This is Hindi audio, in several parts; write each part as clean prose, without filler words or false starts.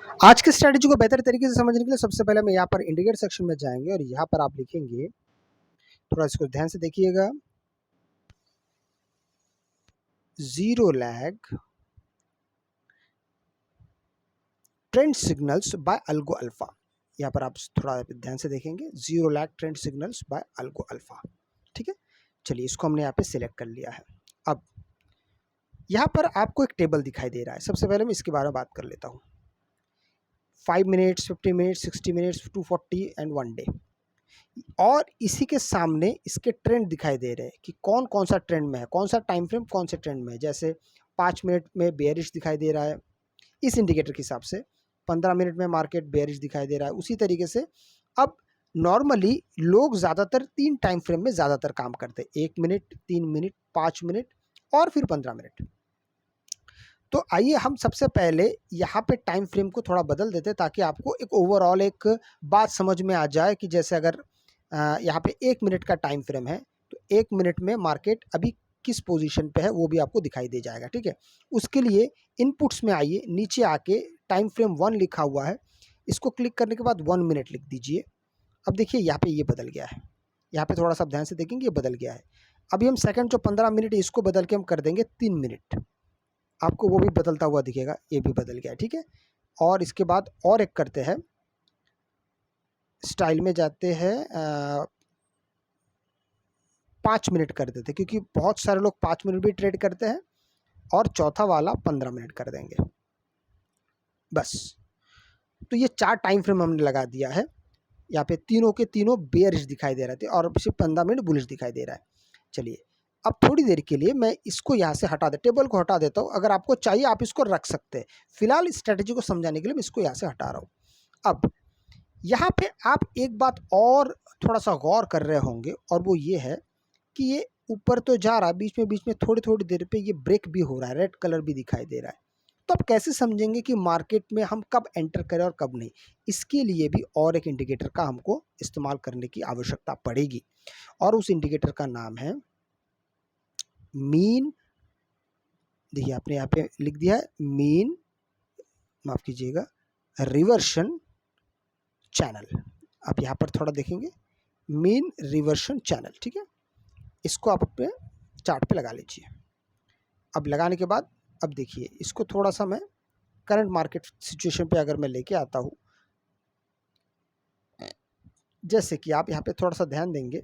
आज की स्ट्रैटेजी को बेहतर तरीके से समझने के लिए सबसे पहले मैं यहाँ पर इंडिकेटर सेक्शन में जाएंगे और यहाँ पर आप लिखेंगे, थोड़ा इसको ध्यान से देखिएगा, zero lag trend signals by Algo Alpha. यहाँ पर आप थोड़ा ध्यान से देखेंगे, zero lag trend signals by Algo Alpha. ठीक है, चलिए इसको हमने यहाँ पे सिलेक्ट कर लिया है। अब यहाँ पर आपको एक टेबल दिखाई दे रहा है। सबसे पहले मैं इसके बारे में बात कर लेता हूँ। 5 minutes, 50 minutes, 60 minutes, 240 and 1 day. और इसी के सामने इसके ट्रेंड दिखाई दे रहे हैं कि कौन कौन सा ट्रेंड में है, कौन सा टाइम फ्रेम कौन से ट्रेंड में है। जैसे 5 मिनट में बेयरिश दिखाई दे रहा है इस इंडिकेटर के हिसाब से, 15 मिनट में मार्केट बेयरिश दिखाई दे रहा है उसी तरीके से। अब नॉर्मली लोग ज़्यादातर 3 टाइम फ्रेम में ज़्यादातर काम करते हैं, 1 मिनट, 3 मिनट, 5 मिनट और फिर 15 मिनट। तो आइए हम सबसे पहले यहाँ पे टाइम फ्रेम को थोड़ा बदल देते हैं ताकि आपको एक ओवरऑल एक बात समझ में आ जाए कि जैसे अगर यहाँ पे 1 मिनट का टाइम फ्रेम है तो 1 मिनट में मार्केट अभी किस पोजीशन पे है वो भी आपको दिखाई दे जाएगा। ठीक है, उसके लिए इनपुट्स में आइए, नीचे आके टाइम फ्रेम 1 लिखा हुआ है, इसको क्लिक करने के बाद 1 मिनट लिख दीजिए। अब देखिए यहाँ पे ये बदल गया है, यहाँ पे थोड़ा सा ध्यान से देखेंगे ये बदल गया है। अभी हम सेकंड जो 15 मिनट है इसको बदल के हम कर देंगे 3 मिनट, आपको वो भी बदलता हुआ दिखेगा, ये भी बदल गया है। ठीक है, और इसके बाद और एक करते हैं, स्टाइल में जाते हैं, 5 मिनट कर देते हैं क्योंकि बहुत सारे लोग 5 मिनट भी ट्रेड करते हैं, और चौथा वाला 15 मिनट कर देंगे बस। तो ये 4 टाइम फ्रेम हमने लगा दिया है। यहाँ पे तीनों के तीनों बेयरिश दिखाई दे रहे थे और सिर्फ 15 मिनट बुलिश दिखाई दे रहा है। चलिए अब थोड़ी देर के लिए मैं इसको यहाँ से हटा दे, टेबल को हटा देता हूँ। अगर आपको चाहिए आप इसको रख सकते हैं, फिलहाल स्ट्रेटेजी को समझाने के लिए मैं इसको यहाँ से हटा रहा हूँ। अब यहाँ पे आप एक बात और थोड़ा सा गौर कर रहे होंगे, और वो ये है कि ये ऊपर तो जा रहा है, बीच में थोड़ी थोड़ी देर पे ये ब्रेक भी हो रहा है, रेड कलर भी दिखाई दे रहा है। तो आप कैसे समझेंगे कि मार्केट में हम कब एंटर करें और कब नहीं? इसके लिए भी और एक इंडिकेटर का हमको इस्तेमाल करने की आवश्यकता पड़ेगी, और उस इंडिकेटर का नाम है मीन। देखिए आपने यहाँ पे लिख दिया है मीन, माफ कीजिएगा, रिवर्शन चैनल। आप यहाँ पर थोड़ा देखेंगे, मीन रिवर्शन चैनल। ठीक है, इसको आप अपने चार्ट पे लगा लीजिए। अब लगाने के बाद अब देखिए इसको थोड़ा सा मैं करंट मार्केट सिचुएशन पे अगर मैं लेके आता हूँ, जैसे कि आप यहाँ पे थोड़ा सा ध्यान देंगे,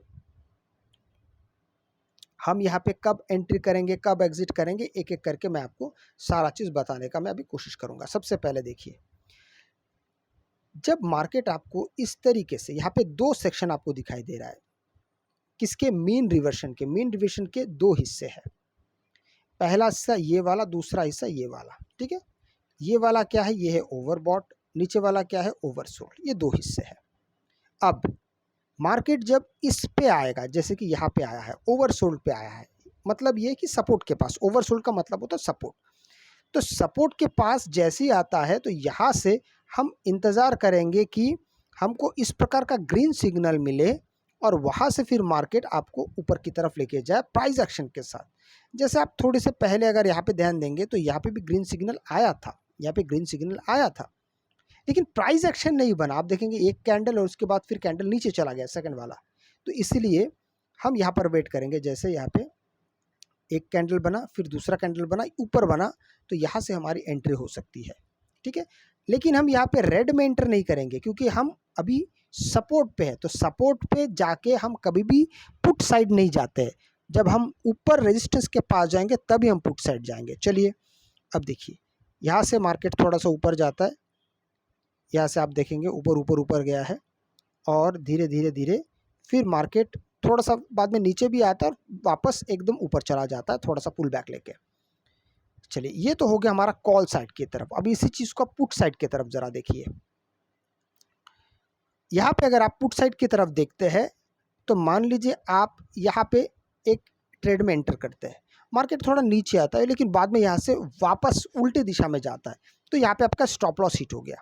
हम यहाँ पे कब एंट्री करेंगे कब एग्जिट करेंगे एक एक करके मैं आपको सारा चीज़ बताने का मैं अभी कोशिश करूँगा। सबसे पहले देखिए, जब मार्केट आपको इस तरीके से यहाँ पे 2 सेक्शन आपको दिखाई दे रहा है, किसके? मीन रिवर्शन के। मीन रिवर्शन के 2 हिस्से हैं, पहला हिस्सा ये वाला, दूसरा हिस्सा ये वाला। ठीक है, ये वाला क्या है? ये है ओवरबॉट, नीचे वाला क्या है? ओवरसोल्ड। ये 2 हिस्से हैं। अब मार्केट जब इस पे आएगा, जैसे कि यहाँ पे आया है, ओवरसोल्ड पे आया है, मतलब ये कि सपोर्ट के पास, ओवरसोल्ड का मतलब होता है सपोर्ट। तो सपोर्ट के पास जैसे ही आता है तो यहाँ से हम इंतज़ार करेंगे कि हमको इस प्रकार का ग्रीन सिग्नल मिले और वहाँ से फिर मार्केट आपको ऊपर की तरफ लेके जाए प्राइस एक्शन के साथ। जैसे आप थोड़े से पहले अगर यहाँ पे ध्यान देंगे तो यहाँ पे भी ग्रीन सिग्नल आया था, यहाँ पे ग्रीन सिग्नल आया था, लेकिन प्राइस एक्शन नहीं बना। आप देखेंगे एक कैंडल और उसके बाद फिर कैंडल नीचे चला गया सेकंड वाला। तो इसलिए हम यहाँ पर वेट करेंगे, जैसे यहाँ पे एक कैंडल बना, फिर दूसरा कैंडल बना, ऊपर बना, तो यहाँ से हमारी एंट्री हो सकती है। ठीक है, लेकिन हम यहाँ पे रेड में एंटर नहीं करेंगे क्योंकि हम अभी सपोर्ट पे है। तो सपोर्ट पे जाके हम कभी भी पुट साइड नहीं जाते हैं, जब हम ऊपर रेजिस्टेंस के पास जाएंगे तभी हम पुट साइड जाएंगे। चलिए अब देखिए, यहाँ से मार्केट थोड़ा सा ऊपर जाता है, यहाँ से आप देखेंगे ऊपर ऊपर ऊपर गया है, और धीरे धीरे धीरे फिर मार्केट थोड़ा सा बाद में नीचे भी आता है और वापस एकदम ऊपर चला जाता है, थोड़ा सा पुल बैक लेके। चलिए ये तो हो गया हमारा कॉल साइड की तरफ। अब इसी चीज़ को पुट साइड की तरफ ज़रा देखिए। यहाँ पे अगर आप पुट साइड की तरफ देखते हैं तो मान लीजिए आप यहाँ पे एक ट्रेड में एंटर करते हैं, मार्केट थोड़ा नीचे आता है लेकिन बाद में यहाँ से वापस उल्टी दिशा में जाता है, तो यहाँ पे आपका स्टॉप लॉस हिट हो गया।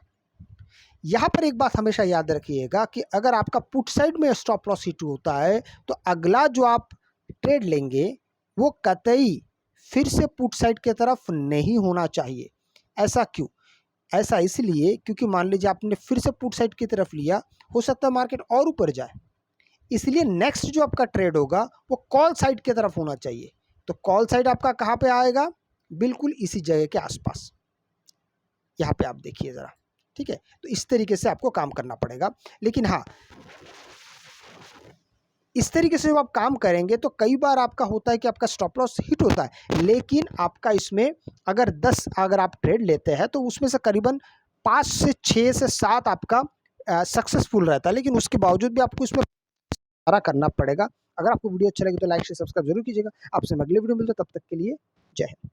यहाँ पर एक बात हमेशा याद रखिएगा कि अगर आपका पुट साइड में स्टॉप लॉस हिट होता है तो अगला जो आप ट्रेड लेंगे वो कतई फिर से पुट साइड की तरफ नहीं होना चाहिए। ऐसा क्यों? ऐसा इसलिए क्योंकि मान लीजिए आपने फिर से पुट साइड की तरफ लिया, हो सकता है मार्केट और ऊपर जाए, इसलिए नेक्स्ट जो आपका ट्रेड होगा वो कॉल साइड की तरफ होना चाहिए। तो कॉल साइड आपका कहाँ पे आएगा? बिल्कुल इसी जगह के आसपास, यहाँ पे आप देखिए ज़रा, ठीक है। तो इस तरीके से आपको काम करना पड़ेगा। लेकिन हाँ, इस तरीके से जब आप काम करेंगे तो कई बार आपका होता है कि आपका स्टॉप लॉस हिट होता है, लेकिन आपका इसमें अगर 10 अगर आप ट्रेड लेते हैं तो उसमें से करीबन 5 से 6 से 7 आपका सक्सेसफुल रहता है। लेकिन उसके बावजूद भी आपको इसमें सारा करना पड़ेगा। अगर आपको वीडियो अच्छा लगे तो लाइक शेयर सब्सक्राइब जरूर कीजिएगा। आपसे मैं अगले वीडियो में मिलता हूं, तब तक के लिए जय हिंद।